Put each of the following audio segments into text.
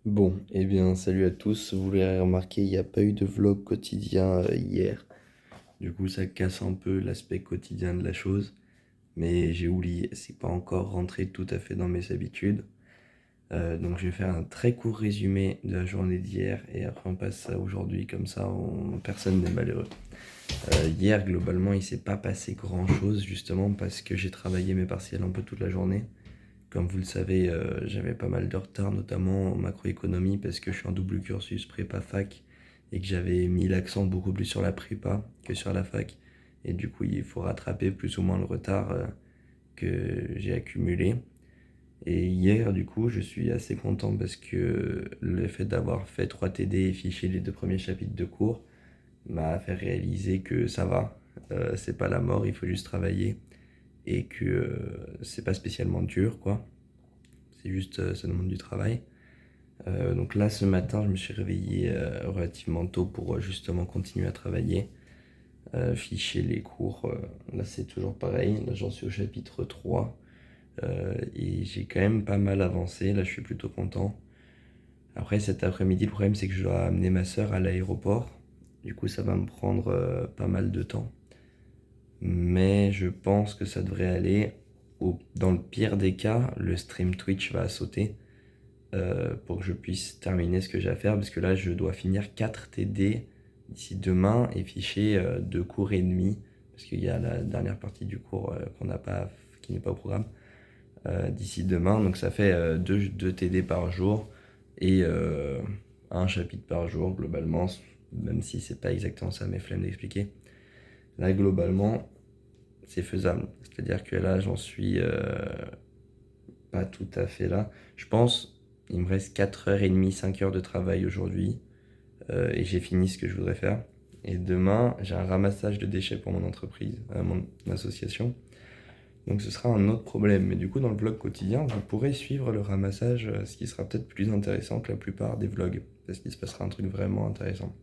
Bon, eh bien, salut à tous. Vous l'avez remarqué, il n'y a pas eu de vlog quotidien hier. Du coup, ça casse un peu l'aspect quotidien de la chose. Mais j'ai oublié, c'est pas encore rentré tout à fait dans mes habitudes. Donc, je vais faire un très court résumé de la journée d'hier et après on passe à aujourd'hui, comme ça personne n'est malheureux. Hier, globalement, il s'est pas passé grand-chose justement parce que j'ai travaillé mes partiels un peu toute la journée. Comme vous le savez, j'avais pas mal de retard, notamment en macroéconomie, parce que je suis en double cursus prépa-fac et que j'avais mis l'accent beaucoup plus sur la prépa que sur la fac. Et du coup, il faut rattraper plus ou moins le retard que j'ai accumulé. Et hier, du coup, je suis assez content parce que le fait d'avoir fait 3 TD et fiché les 2 premiers chapitres de cours m'a fait réaliser que ça va, c'est pas la mort, il faut juste travailler et que c'est pas spécialement dur, quoi. C'est juste, ça demande du travail. Donc là, ce matin, je me suis réveillé relativement tôt pour justement continuer à travailler, ficher les cours. Là, c'est toujours pareil. Là, j'en suis au chapitre 3 et j'ai quand même pas mal avancé. Là, je suis plutôt content. Après, cet après-midi, le problème, c'est que je dois amener ma soeur à l'aéroport. Du coup, ça va me prendre pas mal de temps. Mais je pense que ça devrait aller. Dans le pire des cas, le stream Twitch va sauter. Pour que je puisse terminer ce que j'ai à faire, parce que là, je dois finir 4 TD d'ici demain et ficher 2 cours et demi, parce qu'il y a la dernière partie du cours qu'on n'a pas, qui n'est pas au programme, d'ici demain. Donc ça fait 2 TD par jour et un chapitre par jour, globalement, même si c'est pas exactement ça, mes flemmes d'expliquer. Là, globalement, c'est faisable. C'est-à-dire que là, j'en suis pas tout à fait là. Je pense, il me reste 4h30, 5 heures de travail aujourd'hui et j'ai fini ce que je voudrais faire. Et demain, j'ai un ramassage de déchets pour mon entreprise, mon association. Donc ce sera un autre problème. Mais du coup, dans le vlog quotidien, vous pourrez suivre le ramassage, ce qui sera peut-être plus intéressant que la plupart des vlogs, parce qu'il se passera un truc vraiment intéressant.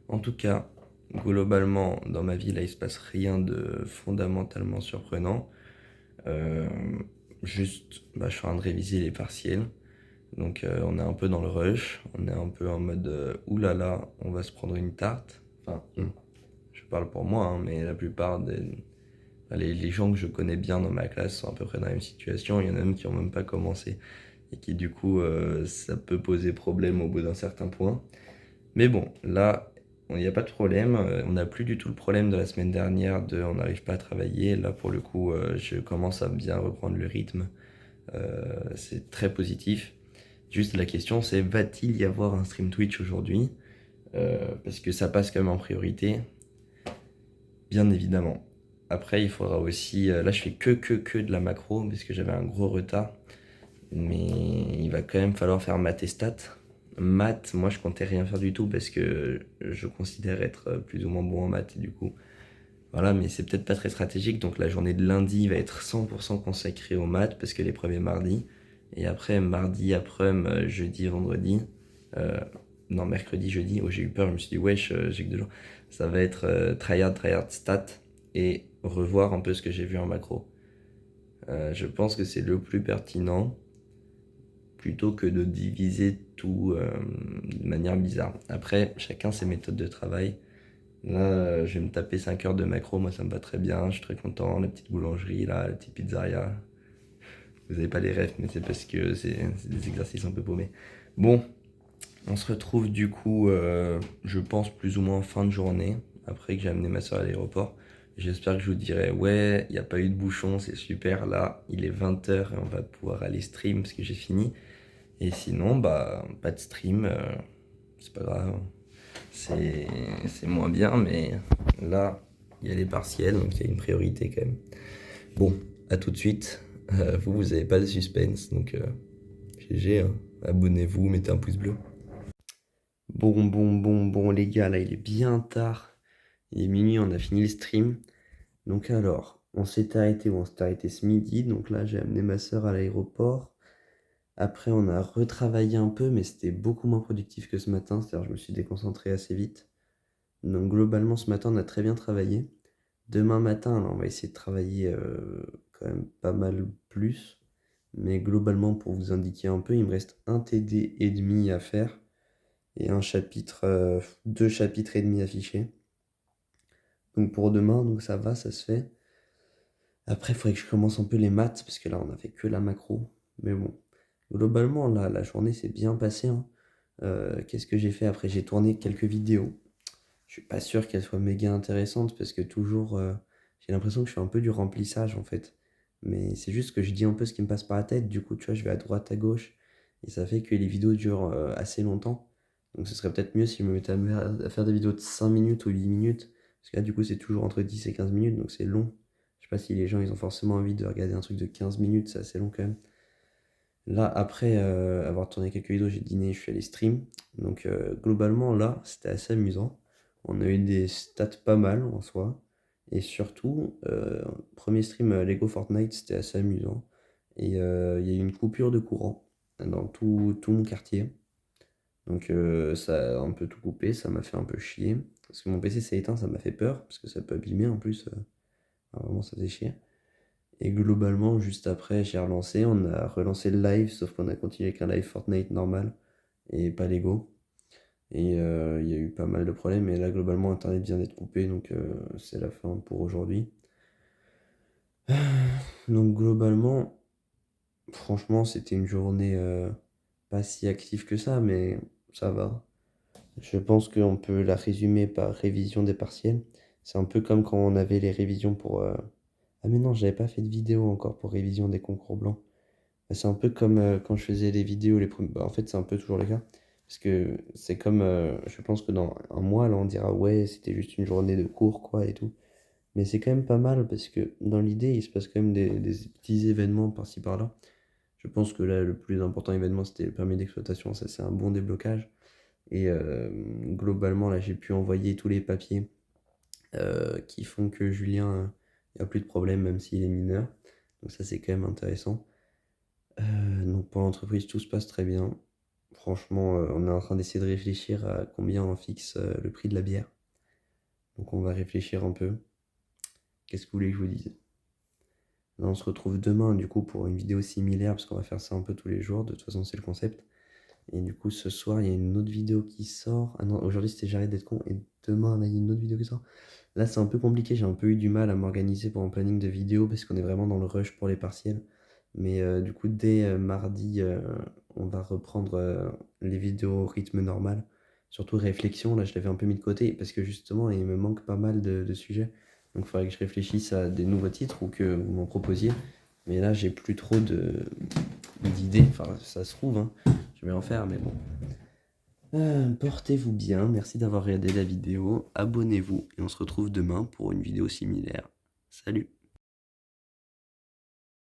En tout cas, globalement, dans ma vie, là, il se passe rien de fondamentalement surprenant. Euh, Juste, bah, je suis en train de réviser les partiels. Donc on est un peu dans le rush, on est un peu en mode oulala, on va se prendre une tarte. Enfin, je parle pour moi, hein, mais la plupart des. Enfin, les gens que je connais bien dans ma classe sont à peu près dans la même situation. Il y en a même qui n'ont même pas commencé et qui du coup ça peut poser problème au bout d'un certain point. Mais bon, là, il n'y a pas de problème. On n'a plus du tout le problème de la semaine dernière de on n'arrive pas à travailler. Là pour le coup, je commence à bien reprendre le rythme. C'est très positif. Juste la question c'est va-t-il y avoir un stream Twitch aujourd'hui? Parce que ça passe quand même en priorité, bien évidemment. Après il faudra aussi, là je fais que de la macro parce que j'avais un gros retard. Mais il va quand même falloir faire maths et stats. Maths, moi je comptais rien faire du tout parce que je considère être plus ou moins bon en maths et du coup. Voilà, mais c'est peut-être pas très stratégique, donc la journée de lundi va être 100% consacrée aux maths parce que l'épreuve est mardi. Et après, mardi, après-midi, jeudi, vendredi, euh, non, mercredi, jeudi, oh j'ai eu peur, je me suis dit, wesh, j'ai que 2 jours. Ça va être tryhard, stat et revoir un peu ce que j'ai vu en macro. Je pense que c'est le plus pertinent plutôt que de diviser tout de manière bizarre. Après, chacun ses méthodes de travail. Là, je vais me taper 5 heures de macro, moi ça me va très bien, je suis très content. La petite boulangerie, là, la petite pizzeria. Vous avez pas les rêves, mais c'est parce que c'est des exercices un peu paumés. Bon, on se retrouve du coup, je pense, plus ou moins en fin de journée, après que j'ai amené ma soeur à l'aéroport. J'espère que je vous dirai, ouais, il n'y a pas eu de bouchon, c'est super, là, il est 20 h et on va pouvoir aller stream parce que j'ai fini. Et sinon, bah, pas de stream, c'est pas grave. C'est c'est moins bien, mais là, il y a les partiels, donc il y a une priorité quand même. Bon, à tout de suite. Vous avez pas de suspense, donc GG, hein. Abonnez-vous, mettez un pouce bleu. Bon, les gars, là, il est bien tard. Il est minuit, on a fini le stream. Donc alors, on s'est arrêté ce midi. Donc là, j'ai amené ma soeur à l'aéroport. Après, on a retravaillé un peu, mais c'était beaucoup moins productif que ce matin. C'est-à-dire, je me suis déconcentré assez vite. Donc, globalement, ce matin, on a très bien travaillé. Demain matin, là, on va essayer de travailler quand même pas mal plus. Mais globalement, pour vous indiquer un peu, il me reste un TD et demi à faire et un chapitre, 2 chapitres et demi affichés. Donc pour demain, donc ça va, ça se fait. Après, il faudrait que je commence un peu les maths, parce que là, on a fait que la macro. Mais bon, globalement, là, la journée s'est bien passée, hein. Qu'est-ce que j'ai fait après? J'ai tourné quelques vidéos. Je suis pas sûr qu'elles soient méga intéressantes, parce que toujours, j'ai l'impression que je fais un peu du remplissage, en fait. Mais c'est juste que je dis un peu ce qui me passe par la tête. Du coup, tu vois, je vais à droite, à gauche. Et ça fait que les vidéos durent assez longtemps. Donc ce serait peut-être mieux si je me mettais à faire des vidéos de 5 minutes ou 8 minutes. Parce que là, du coup, c'est toujours entre 10 et 15 minutes, donc c'est long. Je sais pas si les gens, ils ont forcément envie de regarder un truc de 15 minutes, c'est assez long quand même. Là, après avoir tourné quelques vidéos, j'ai dîné, je suis allé stream. Donc globalement, là, c'était assez amusant. On a eu des stats pas mal en soi. Et surtout, premier stream Lego Fortnite, c'était assez amusant. Et il y a eu une coupure de courant dans tout mon quartier. Donc ça a un peu tout coupé, ça m'a fait un peu chier. Parce que mon PC s'est éteint, ça m'a fait peur, parce que ça peut abîmer en plus. Vraiment, ça faisait chier. Et globalement, juste après, j'ai relancé. On a relancé le live, sauf qu'on a continué avec un live Fortnite normal et pas Lego. Et il y a eu pas mal de problèmes. Et là, globalement, Internet vient d'être coupé, donc c'est la fin pour aujourd'hui. Donc globalement, franchement, c'était une journée pas si active que ça, mais ça va. Je pense qu'on peut la résumer par révision des partiels. C'est un peu comme quand on avait les révisions pour... Ah mais non, j'avais pas fait de vidéo encore pour révision des concours blancs. C'est un peu comme quand je faisais les vidéos, en fait, c'est un peu toujours le cas. Parce que c'est comme, je pense que dans un mois, là, on dira, ouais, c'était juste une journée de cours, quoi, et tout. Mais c'est quand même pas mal, parce que dans l'idée, il se passe quand même des petits événements par-ci par-là. Je pense que là, le plus important événement, c'était le permis d'exploitation. Ça, c'est un bon déblocage. Et globalement, là, j'ai pu envoyer tous les papiers qui font que Julien, il n'y a plus de problème, même s'il est mineur. Donc ça, c'est quand même intéressant. Donc pour l'entreprise, tout se passe très bien. Franchement, on est en train d'essayer de réfléchir à combien on fixe le prix de la bière. Donc on va réfléchir un peu. Qu'est-ce que vous voulez que je vous dise? Là, on se retrouve demain, du coup, pour une vidéo similaire, parce qu'on va faire ça un peu tous les jours. De toute façon, c'est le concept. Et du coup, ce soir, il y a une autre vidéo qui sort. Ah non, aujourd'hui, c'était J'arrête d'être con. Et demain, là, il y a une autre vidéo qui sort. Là, c'est un peu compliqué. J'ai un peu eu du mal à m'organiser pour un planning de vidéo, parce qu'on est vraiment dans le rush pour les partiels. Mais du coup, dès mardi, on va reprendre les vidéos au rythme normal. Surtout réflexion, là, je l'avais un peu mis de côté, parce que justement, il me manque pas mal de sujets. Donc, il faudrait que je réfléchisse à des nouveaux titres ou que vous m'en proposiez. Mais là, j'ai plus trop d'idées. Enfin, ça se trouve, hein. Je vais en faire, mais bon. Portez-vous bien, merci d'avoir regardé la vidéo. Abonnez-vous et on se retrouve demain pour une vidéo similaire. Salut!